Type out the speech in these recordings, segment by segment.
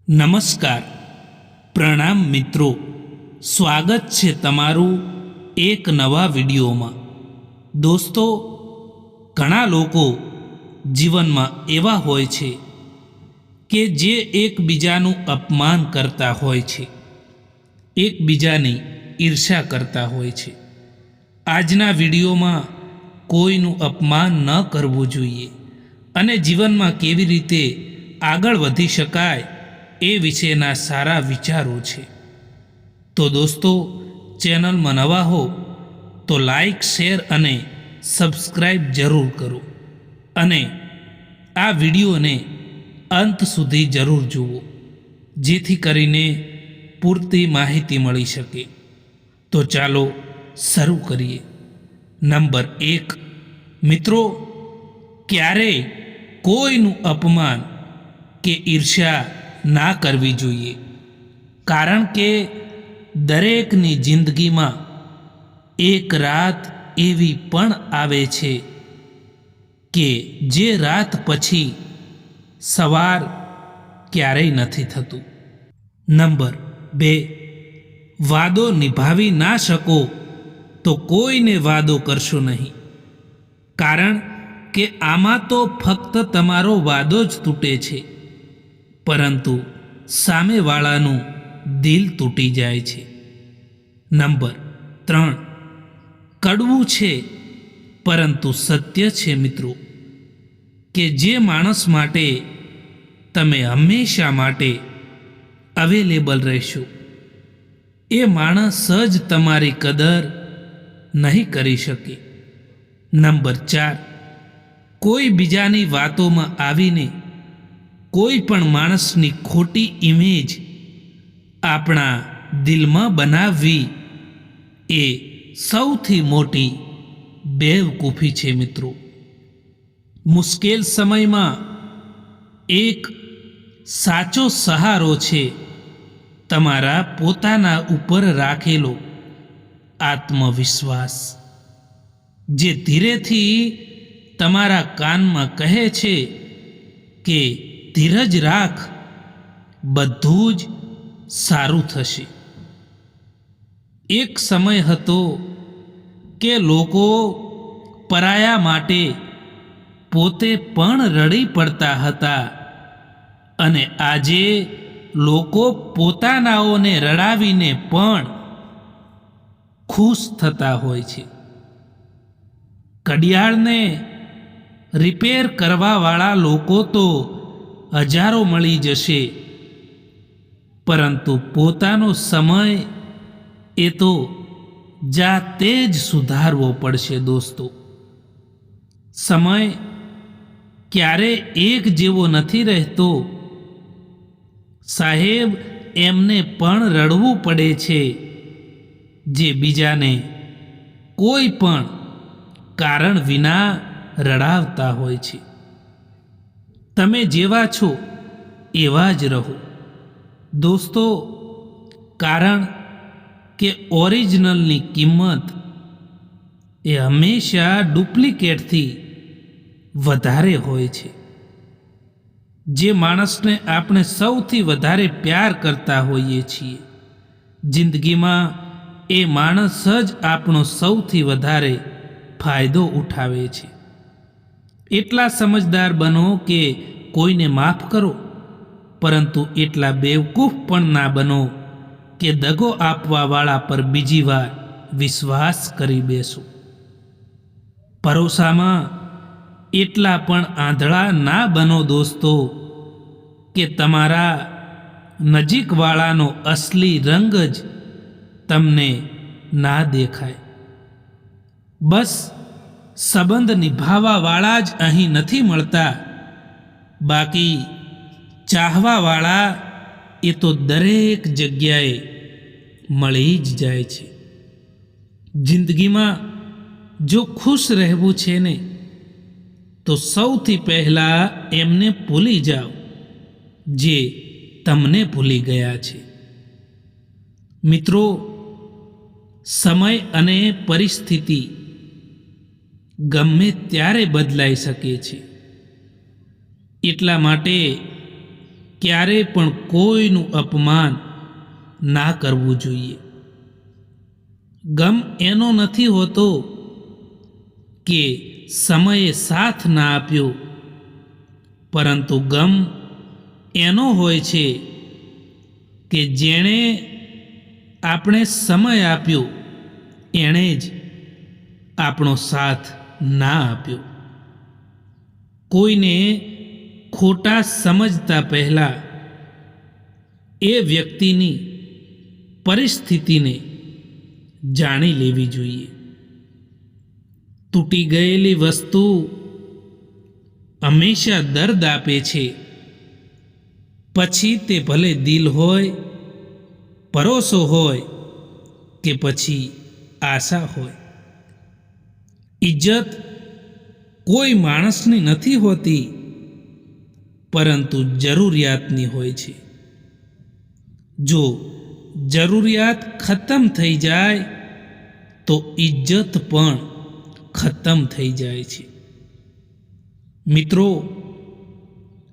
નમસ્કાર, પ્રણામ મિત્રો. સ્વાગત છે તમારું એક નવા વિડીયોમાં. દોસ્તો, ઘણા લોકો જીવનમાં એવા હોય છે કે જે એકબીજાનું અપમાન કરતા હોય છે, એકબીજાની ઈર્ષ્યા કરતા હોય છે. આજના વિડીયોમાં કોઈનું અપમાન ન કરવું જોઈએ અને જીવનમાં કેવી રીતે આગળ વધી શકાય એ વિશેના સારા વિચારો છે. તો દોસ્તો, ચેનલમાં નવા હો તો લાઈક, શેર અને સબસ્ક્રાઈબ જરૂર કરો અને આ વિડીયોને અંત સુધી જરૂર જુઓ, જેથી કરીને પૂરતી માહિતી મળી શકે. તો ચાલો શરૂ કરીએ. નંબર 1, મિત્રો, ક્યારેય કોઈનું અપમાન કે ઈર્ષ્યા ના કરવી જોઈએ, કારણ કે દરેકની જિંદગીમાં એક રાત એવી પણ આવે છે કે જે રાત પછી સવાર ક્યારેય નથી થતું. નંબર 2, વાદો નિભાવી ના શકો તો કોઈને વાદો કરશો નહીં, કારણ કે આમાં તો ફક્ત તમારો વાદો જ તૂટે છે, પરંતુ સામેવાળાનું દિલ તૂટી જાય છે. નંબર 3, કડવું છે પરંતુ સત્ય છે મિત્રો, કે જે માણસ માટે તમે હંમેશા માટે અવેલેબલ રહેશો, એ માણસ જ તમારી કદર નહીં કરી શકે. નંબર 4, કોઈ બીજાની વાતોમાં આવીને કોઈ પણ માણસની ખોટી ઇમેજ આપણા દિલમાં બનાવવી એ સૌથી મોટી બેવકૂફી છે મિત્રો. મુશ્કેલ સમયમાં એક સાચો સહારો છે તમારા પોતાના ઉપર રાખેલો આત્મવિશ્વાસ, જે ધીરેથી તમારા કાનમાં કહે છે કે ધીરજ રાખ, બધું જ સારું થશે. એક સમય હતો કે લોકો પરાયા માટે પોતે પણ રડી પડતા હતા, અને આજે લોકો પોતાનાઓને રડાવીને પણ ખુશ થતા હોય છે. ઘડિયાળને રિપેર કરવાવાળા લોકો તો હજારો મળી જશે, પરંતુ પોતાનો સમય એ તો જાતે જ સુધારવો પડશે. દોસ્તો, સમય ક્યારે એક જેવો નથી રહેતો સાહેબ. એમને પણ રડવું પડે છે જે બીજાને કોઈ પણ કારણ વિના રડાવતા હોય છે. તમે જેવા છો એવા જ રહો દોસ્તો, કારણ કે ઓરિજિનલની કિંમત એ હંમેશા ડુપ્લિકેટથી વધારે હોય છે. જે માણસને આપણે સૌથી વધારે પ્યાર કરતા હોઈએ છીએ, જિંદગીમાં એ માણસ જ આપણો સૌથી વધારે ફાયદો ઉઠાવે છે. એટલા સમજદાર બનો કે કોઈને માફ કરો, પરંતુ એટલા બેવકૂફ પણ ના બનો કે દગો આપવાવાળા પર બીજી વાર વિશ્વાસ કરી બેસો. ભરોસામાં એટલા પણ આંધળા ના બનો દોસ્તો કે તમારા નજીકવાળાનો અસલી રંગ જ તમને ના દેખાય. બસ સંબંધ નિભાવવાવાળા જ અહીં નથી મળતા, બાકી ચાહવાવાળા એ તો દરેક જગ્યાએ મળી જ જાય છે. જિંદગીમાં જો ખુશ રહેવું છે ને, તો સૌથી પહેલાં એમને ભૂલી જાઓ જે તમને ભૂલી ગયા છે. મિત્રો, સમય અને પરિસ્થિતિ ગમે ત્યારે બદલાઈ શકે છે. એટલા માટે ક્યારેય પણ કોઈનું અપમાન ના કરવું જોઈએ. ગમ એનો નથી હોતો કે સમયે સાથ ના આપ્યો, પરંતુ ગમ એનો હોય છે કે જેણે આપણે સમય આપ્યો એણે જ આપણો સાથ ના આપ્યો. કોઈને ખોટા સમજતા પહેલા એ વ્યક્તિની પરિસ્થિતિને જાણી લેવી જોઈએ. તૂટી ગયેલી વસ્તુ હંમેશા દર્દ આપે છે, પછી તે ભલે દિલ હોય, ભરોસો હોય કે પછી આશા હોય. ઇજ્જત કોઈ માણસની નથી હોતી, પરંતુ જરૂરિયાતની હોય છે. જો જરૂરિયાત ખતમ થઈ જાય તો ઇજ્જત પણ ખતમ થઈ જાય છે. મિત્રો,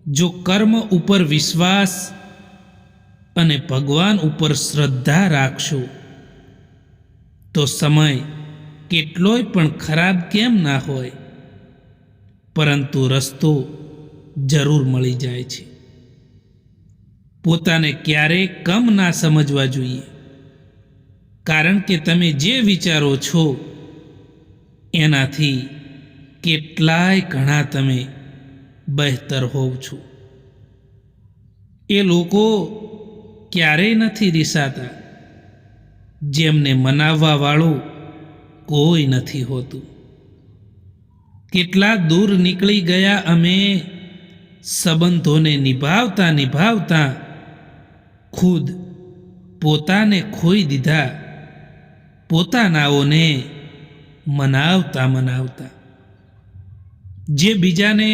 જો કર્મ ઉપર વિશ્વાસ અને ભગવાન ઉપર શ્રદ્ધા રાખશો તો સમય કેટલોય પણ ખરાબ કેમ ના હોય, પરંતુ રસ્તો જરૂર મળી જાય છે. પોતાને ક્યારેય કમ ના સમજવા જોઈએ, કારણ કે તમે જે વિચારો છો એનાથી કેટલાય ઘણા તમે બહેતર હોવ છો. એ લોકો ક્યારેય નથી રિસાતા જેમને મનાવવા વાળું કોઈ નથી હોતું. કેટલા દૂર નીકળી ગયા અમે, સંબંધોને નિભાવતા નિભાવતા ખુદ પોતાને ખોઈ દીધા, પોતાનાઓને મનાવતા મનાવતા. જે બીજાને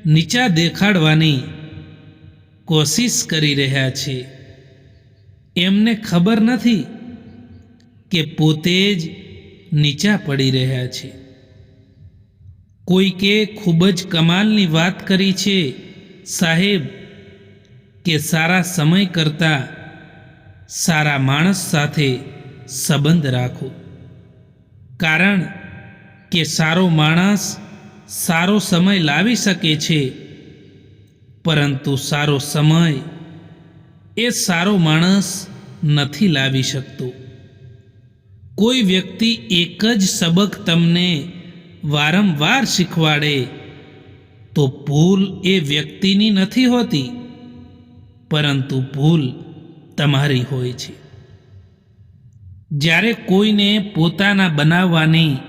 નીચા દેખાડવાની કોશિશ કરી રહ્યા છે એમને ખબર નથી કે પોતે જ નીચા પડી રહ્યા છે. કોઈકે ખૂબ જ કમાલની વાત કરી છે, સાહેબ, કે સારા સમય કરતાં સારા માણસ સાથે સંબંધ રાખો, કારણ કે સારો માણસ સારો સમય લાવી શકે છે, પરંતુ સારો સમય એ સારો માણસ નથી લાવી શકતો. કોઈ વ્યક્તિ એક જ સબક તમને વારંવાર શીખવાડે તો ભૂલ એ વ્યક્તિની નથી હોતી, પરંતુ ભૂલ તમારી હોય છે. જ્યારે કોઈને પોતાના બનાવવાની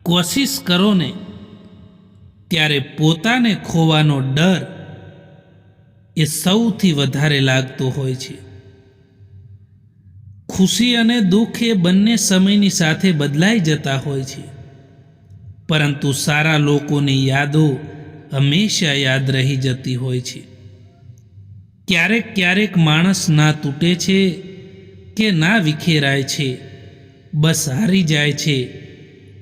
કોશિશ કરો ને, ત્યારે પોતાને ખોવાનો ડર એ સૌથી વધારે લાગતો હોય છે. ખુશી અને દુઃખ એ બંને સમયની સાથે બદલાઈ જતા હોય છે, પરંતુ સારા લોકોની યાદો હંમેશા યાદ રહી જતી હોય છે. ક્યારેક ક્યારેક માણસ ના તૂટે છે કે ના વિખેરાય છે, બસ હારી જાય છે,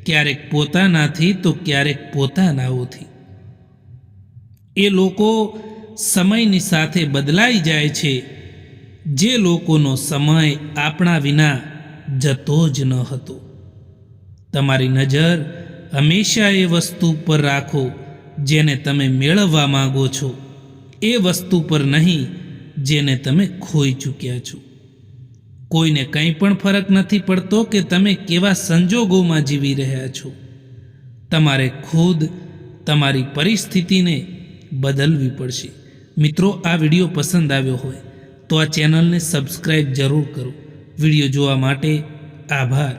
ક્યારેક પોતાનાથી તો ક્યારેક પોતાનાઓથી. એ લોકો સમયની સાથે બદલાઈ જાય છે, જે લોકોનો સમય આપણા વિના જતો જ ન હતો. તમારી નજર હંમેશા એ વસ્તુ પર રાખો જેને તમે મેળવવા માંગો છો, એ વસ્તુ પર નહીં જેને તમે ખોઈ ચૂક્યા છો. કોઈને કંઈ પણ ફરક નથી પડતો કે તમે કેવા સંજોગોમાં જીવી રહ્યા છો. તમારે ખુદ તમારી પરિસ્થિતિને બદલવી પડશે. મિત્રો, આ વિડીયો પસંદ આવ્યો હોય તો આ ચેનલને સબસ્ક્રાઈબ જરૂર કરો. વિડીયો જોવા માટે આભાર.